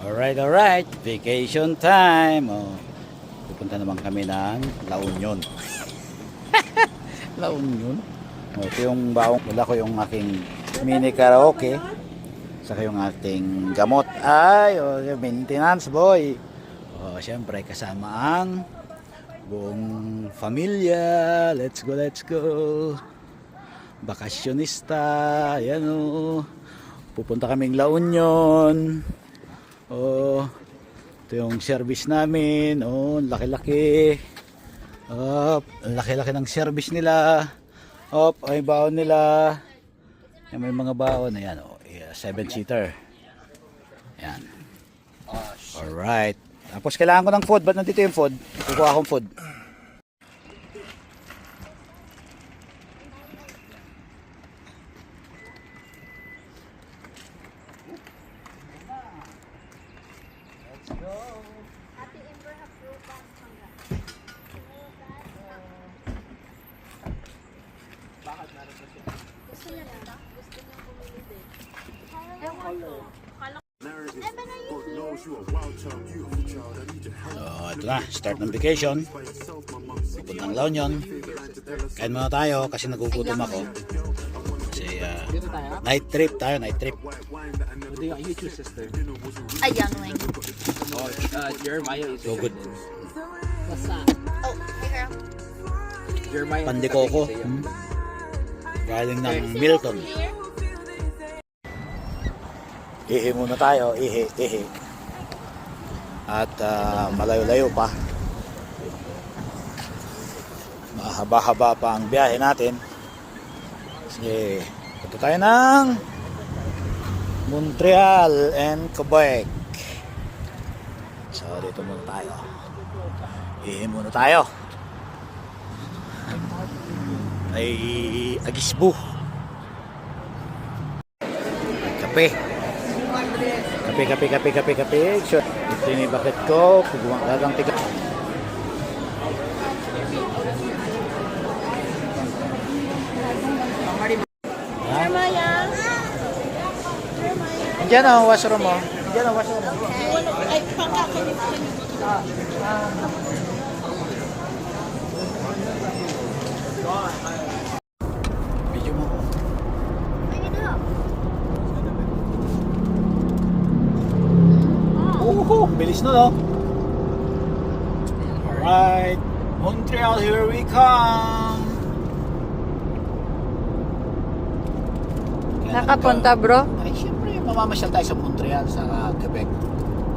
Alright, vacation time. Oh, pupunta naman kami ng La Union. La Union. Oh, ito yung baong wala ko yung aking mini karaoke. Saka yung ating gamot. Ay, oh, maintenance boy. Oh, syempre kasama ang buong pamilya. Let's go, let's go. Bakasyonista. Yan oh. Pupunta kaming La Union. Oh, ito yung service namin. Oh, laki-laki. Oh, laki-laki ng service nila. Oh, ay baon nila. Yan, may mga baon. Ayan, oh, 7-seater. Ayan. Alright. Tapos kailangan ko ng food. Ba't nandito yung food? Kukuha akong food. So, ito na, start ng vacation. Pupuntang La Union. Kain muna tayo kasi nagugutom ako. Kasi night trip tayo, night trip. What do you choose, sister? A youngling. Oh, Jeremiah is So good. What's that? Oh, hey girl. Jeremiah. Pandikoko. Galing ng Milton. Ihi muna tayo, ihi. At malayo-layo pa. Mahaba-haba pa ang biyahe natin. Sige, punta tayo ng Montreal and Quebec. So, dito muna tayo. Ihi muna tayo. Ay agisbo. Kape. Kape. Sure. Ito yung bakit ko. Gagang tiga. Jeremiah. Diyan ang washroom mo. Diyan ang washroom mo. Ay, pangkakinig. Video mo. Bilis na, no? Alright. Montreal, here we come. Nakapunta, bro? Ay, syempre, mamamasyal tayo sa Montreal, sa Quebec.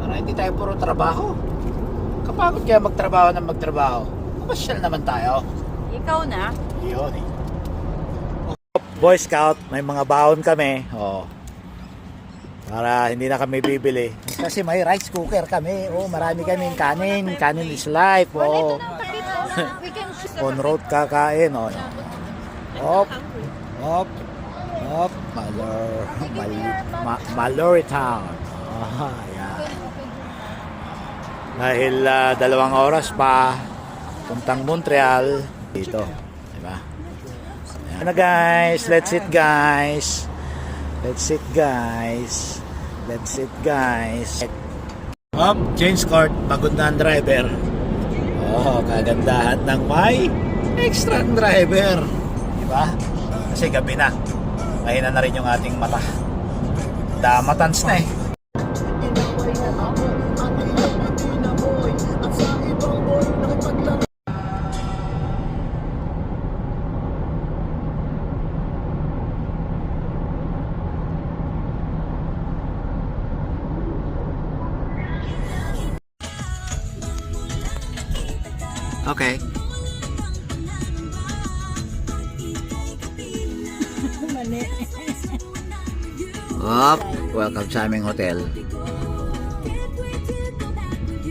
Para hindi tayo puro trabaho. Kapagod kaya magtrabaho. Mamasyal naman tayo. Ikaw na. Yun eh. Boy Scout, may mga baon kami. Oh. Para hindi na kami bibili. Kasi may rice cooker kami. Oh, marami kaming kanin. Kanin is life. Oh. On road kakain. Oh. Hop. Mallory Town. Oh, yeah. Dahil 2 oras pa puntang Montreal dito. Diba? Ano guys? Let's eat guys. Up, change court, pagod na ang driver. Oh, kagandahan ng may extra driver. Diba? Kasi gabi na. Mahina na rin yung ating mata. Damatans na eh. Okay. Welcome sa aming hotel.